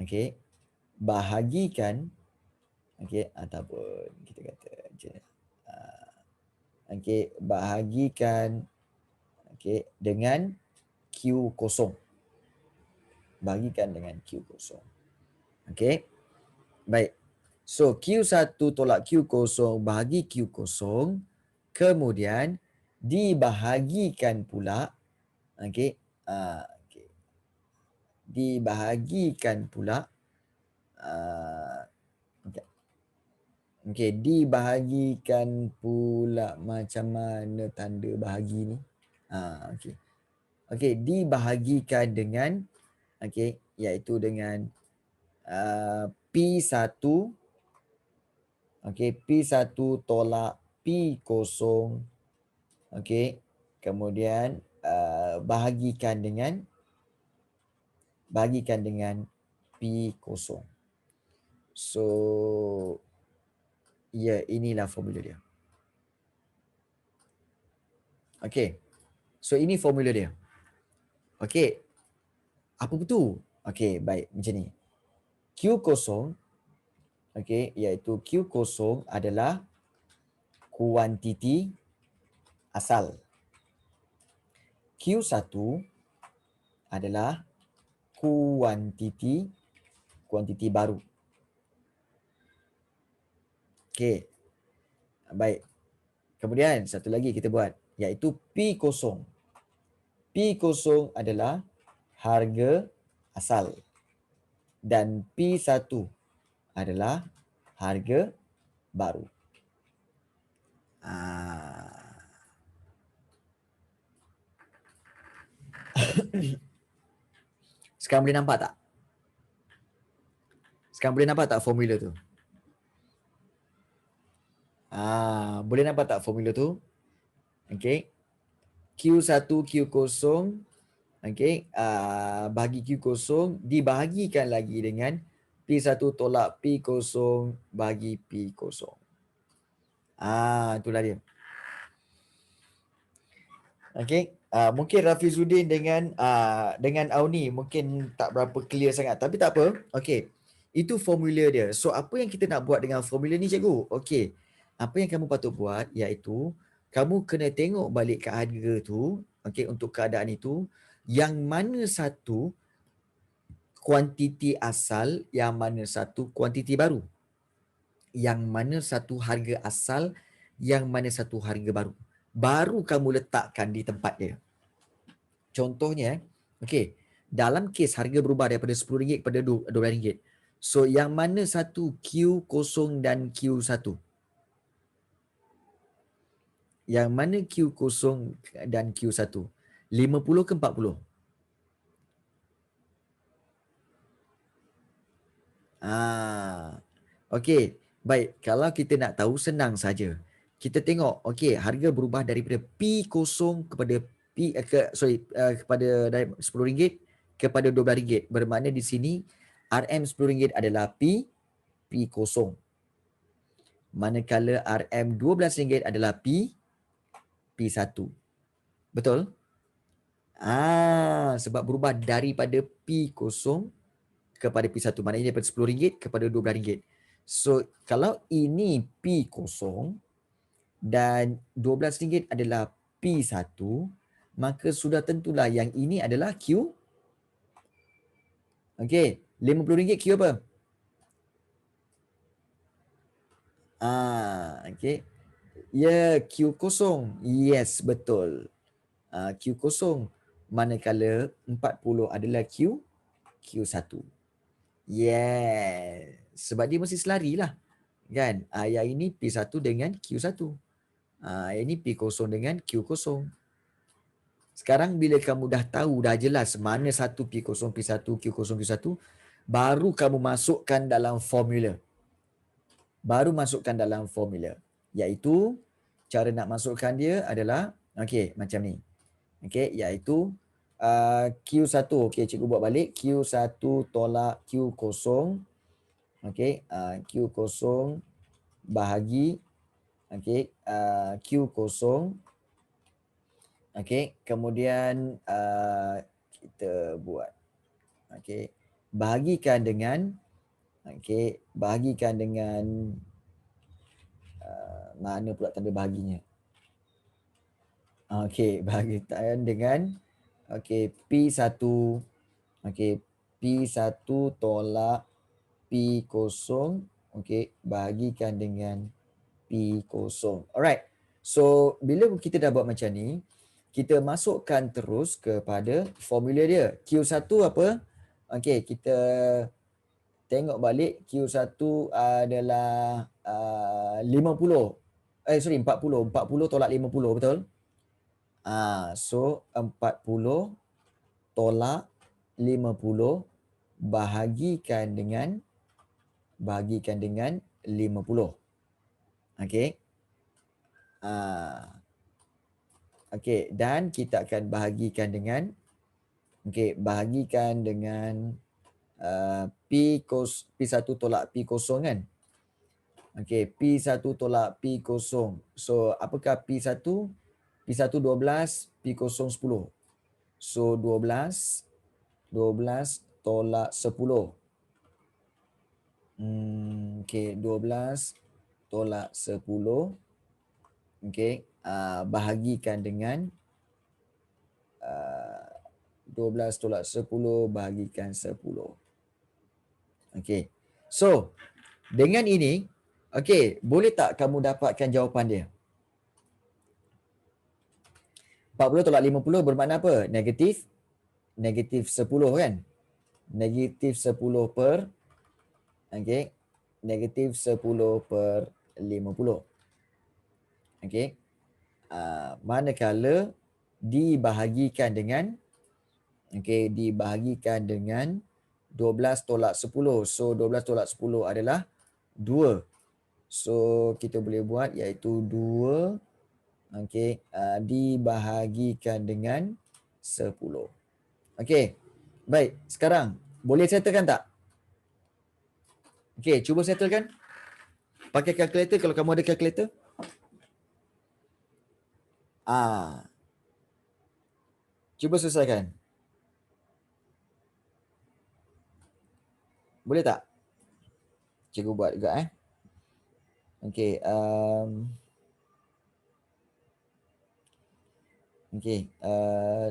okey bahagikan okey ataupun kita kata okey bahagikan okey dengan Q0. Bahagikan dengan Q0. Okey. Baik. So Q1 tolak Q0 bahagi Q0, kemudian dibahagikan pula okey dibahagikan pula dibahagikan pula macam mana tanda bahagi ni? Dibahagikan dengan iaitu dengan P1 P1 tolak P0 kemudian bahagikan dengan P0. So inilah formula dia. So ini formula dia. Apa betul? Baik, macam ni. Q0 iaitu Q0 adalah kuantiti asal. Q1 adalah kuantiti baru. Baik. Kemudian satu lagi kita buat, iaitu P0. P0 adalah harga asal dan P1 adalah harga baru. Sekarang boleh nampak tak? Formula tu? Boleh nampak tak formula tu? Q1, Q0 Okey, bahagi Q0 dibahagikan lagi dengan P1 tolak P0 bagi P0. Itulah dia. Okey, mungkin Rafizuddin dengan Auni mungkin tak berapa clear sangat, tapi tak apa. Okey, itu formula dia. So apa yang kita nak buat dengan formula ni cikgu? Okey, apa yang kamu patut buat iaitu kamu kena tengok balik ke harga tu, okey, untuk keadaan itu, yang mana satu kuantiti asal, yang mana satu kuantiti baru, yang mana satu harga asal, yang mana satu harga baru. Baru kamu letakkan di tempat dia. Contohnya, okey, dalam kes harga berubah daripada RM10 kepada RM12. So yang mana satu Q0 dan Q1? Yang mana Q0 dan Q1? 50 ke 40? Okey, baik. Kalau kita nak tahu, senang saja. Kita tengok, okey, harga berubah daripada P0 kepada kepada dari RM10 kepada RM12. Bermakna di sini RM10 adalah P0. Manakala RM12 adalah P1. Betul? Sebab berubah daripada P0 kepada P1. Maknanya daripada RM10 kepada RM12. So, kalau ini P0 dan RM12 adalah P1, maka sudah tentulah yang ini adalah Q. Okey, RM50 Q apa? Okey. Ya, Q0. Yes, betul. Q0. Manakala 40 adalah Q1. Yes. Sebab dia mesti selari lah. Kan? Yang ini P1 dengan Q1. Yang ini P0 dengan Q0. Sekarang bila kamu dah tahu, dah jelas mana satu P0, P1, Q0, Q1, baru kamu masukkan dalam formula. Iaitu, cara nak masukkan dia adalah, okey, macam ni. Okey, iaitu Q1, okey, cikgu buat balik. Q1 tolak Q0. Okey, Q0 bahagi, okey, Q0. Okey, kemudian kita buat, okey, bahagikan dengan, okey, mana pula tanda bahaginya? Okey, bahagikan dengan, okey, P1, okey, P1 tolak P0, okey, bahagikan dengan P0. Alright. So, bila kita dah buat macam ni, kita masukkan terus kepada formula dia. Q1 apa? Okey, kita tengok balik. Q1 adalah 50. 40. 40 tolak 50, betul? So, 40 tolak 50 bahagikan dengan 50. Okey. Okey, dan kita akan bahagikan dengan, okey, bahagikan dengan P1 tolak P0 kan? Okey, P1 tolak P0. So, apakah P1? P1 12, P0 10. So, 12 tolak 10. Okey, 12 tolak 10. Okey, bahagikan dengan 12 tolak 10 bahagikan 10. Okey. So, dengan ini, okey, boleh tak kamu dapatkan jawapan dia? 40 tolak 50 bermakna apa? Negatif 10 kan? Negatif 10 per, okey, negatif 10 per 50. Okey. Manakala dibahagikan dengan, okey, dibahagikan dengan 12 tolak 10. So, 12 tolak 10 adalah 2. So, kita boleh buat iaitu 2, okey, dibahagikan dengan 10. Okey. Baik, sekarang boleh settlekan tak? Okey, cuba settlekan. Pakai kalkulator kalau kamu ada kalkulator. Cuba selesaikan. Boleh tak? Cikgu buat juga Okey,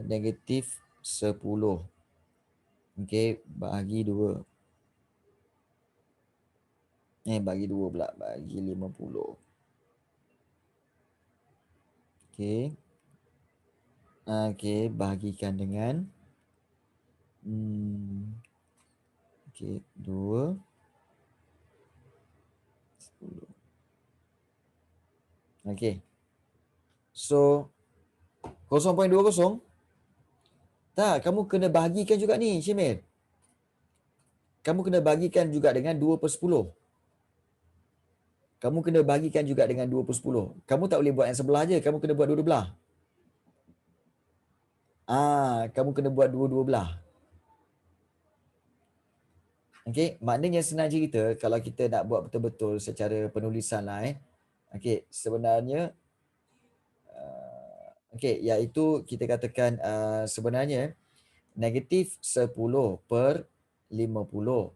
negatif 10. Okey, bagi 2. Bagi 2 pula, bagi 50. Okey. Okey, bahagikan dengan 2 10. Okey. So 0.20 tak, kamu kena bahagikan juga ni, Syamil. Kamu kena bahagikan juga dengan 2/10. Kamu kena bahagikan juga dengan 2/10. Kamu tak boleh buat yang sebelah je, kamu kena buat dua-dua belah. Kamu kena buat dua-dua belah. Okey, maknanya senang cerita kalau kita nak buat betul-betul secara penulisan lah Okey, sebenarnya iaitu kita katakan sebenarnya negatif 10/50.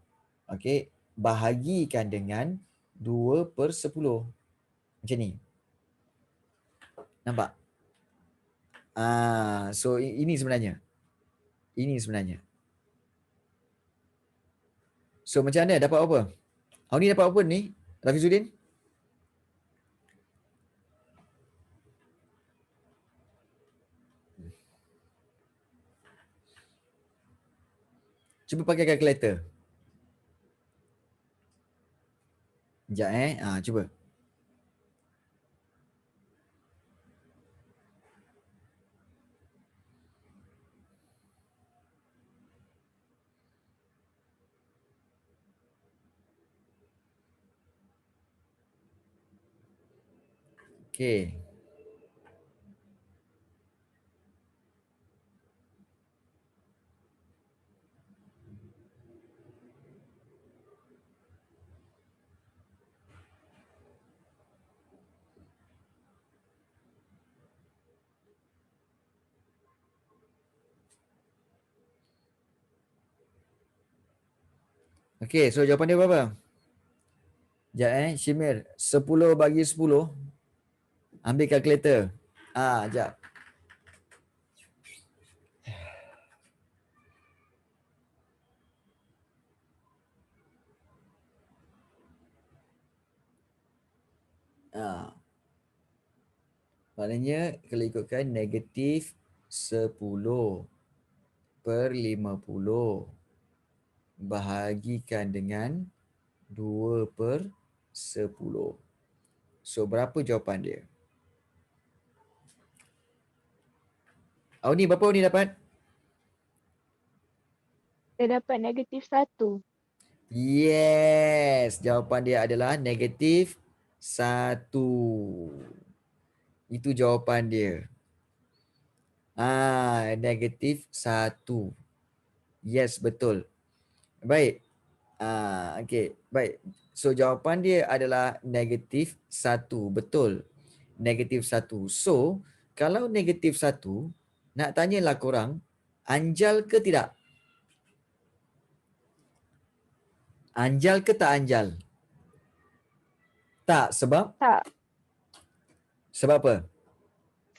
Okey, bahagikan dengan 2/10. Macam ni. Nampak? So ini sebenarnya. Ini sebenarnya. So macam mana? Dapat apa? Awak ni dapat apa ni? Rafizuddin? Cuba pakai kalkulator. Sekejap cuba. Okey. Okey, so jawapan dia berapa? Sekejap Syamil. 10 bagi 10. Ambil kalkulator. Sekejap. Maknanya kalau ikutkan negatif 10/50 bahagikan dengan 2/10. So berapa jawapan dia? Awak ni berapa awak ni dapat? Saya dapat negatif 1. Yes, jawapan dia adalah negatif 1. Itu jawapan dia. Negatif 1. Yes, betul. Baik. Okey, baik. So jawapan dia adalah negatif 1. Betul. Negatif 1. So, kalau negatif 1, nak tanyalah korang, anjal ke tidak? Anjal ke tak anjal? Tak, sebab? Tak, Sebab apa?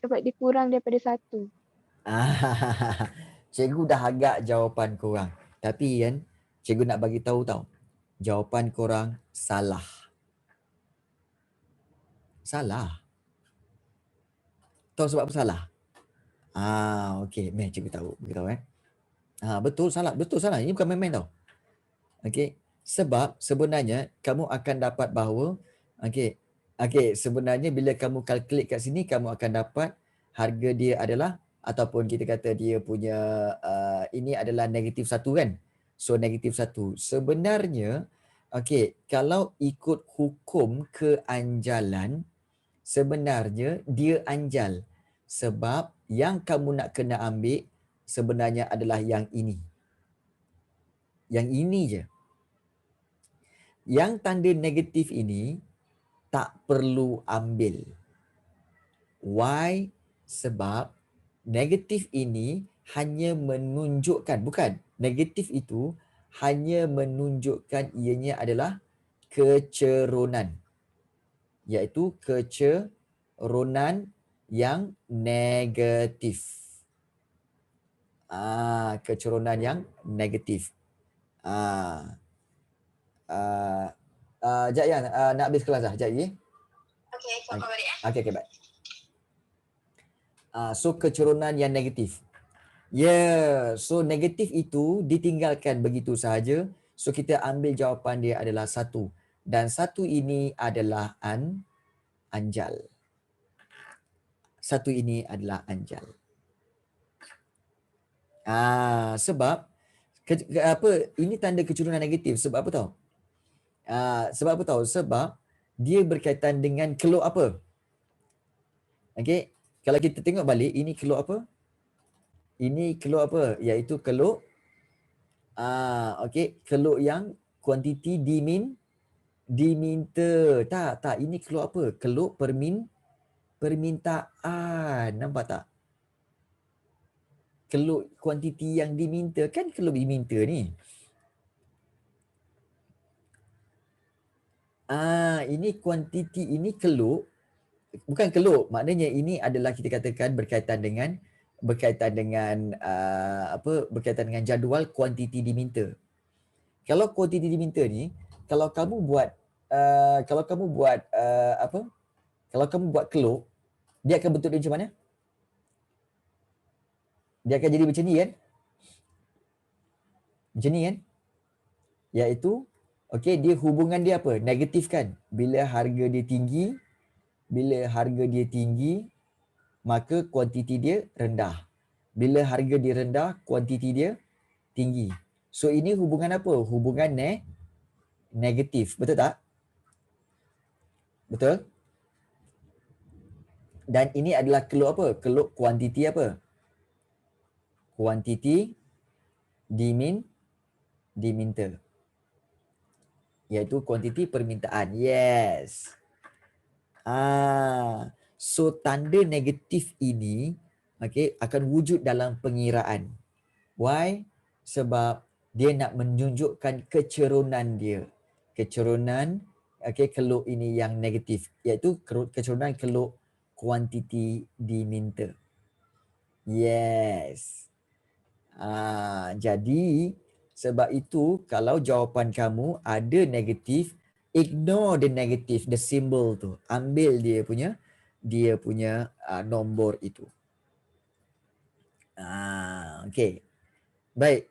sebab dia kurang daripada 1. Cikgu dah agak jawapan korang. Tapi kan, cikgu nak bagi tahu tau. Jawapan korang salah. Salah. Tahu sebab apa salah? Okey, cikgu tahu. Beritahu betul salah. Betul salah. Ini bukan main-main tau. Okey. Sebab sebenarnya kamu akan dapat bahawa sebenarnya bila kamu calculate kat sini kamu akan dapat harga dia adalah ataupun kita kata dia punya ini adalah negatif 1 kan. So negatif 1. Sebenarnya kalau ikut hukum keanjalan sebenarnya dia anjal sebab yang kamu nak kena ambil sebenarnya adalah yang ini. Yang ini je. Yang tanda negatif ini tak perlu ambil. Why? Sebab negatif ini hanya menunjukkan, bukan, negatif itu hanya menunjukkan ianya adalah keceronan. Iaitu keceronan yang negatif. Keceronan yang negatif. Jap ya, nak habis kelas dah. Jap lagi. Okey, kau balik ya. Okay, baik. So keceronan yang negatif. Yeah, so negatif itu ditinggalkan begitu sahaja. So kita ambil jawapan dia adalah 1. Dan 1 ini adalah anjal. 1 ini adalah anjal. Sebab ini tanda keceronan negatif. Sebab apa tahu? Sebab apa tahu? Sebab dia berkaitan dengan keluk apa? Okey, kalau kita tengok balik, ini keluk apa? Ini keluk apa? Iaitu keluk okey, keluk yang kuantiti diminta. Tak, ini keluk apa? Keluk permintaan. Nampak tak? Keluk kuantiti yang diminta, kan keluk diminta ni. Ini kuantiti, ini keluk, bukan keluk, maknanya ini adalah kita katakan berkaitan dengan berkaitan dengan jadual kuantiti diminta. Kalau kuantiti diminta ni, kalau kamu buat keluk, dia akan bentuk dia macam mana? Dia akan jadi macam ni kan? Macam ni kan? Iaitu okey, dia hubungan dia apa? Negatif kan? Bila harga dia tinggi, maka kuantiti dia rendah. Bila harga dia rendah, kuantiti dia tinggi. So ini hubungan apa? Hubungan negatif. Betul tak? Betul? Dan ini adalah keluk apa? Keluk kuantiti apa? Kuantiti diminta. Iaitu kuantiti permintaan. Yes. So tanda negatif ini akan wujud dalam pengiraan. Why? Sebab dia nak menunjukkan keceronan dia. Keceronan keluk ini yang negatif, iaitu keceronan keluk kuantiti diminta. Yes. Jadi sebab itu kalau jawapan kamu ada negatif, ignore the negative, the symbol tu. Ambil dia punya nombor itu. Okey. Baik.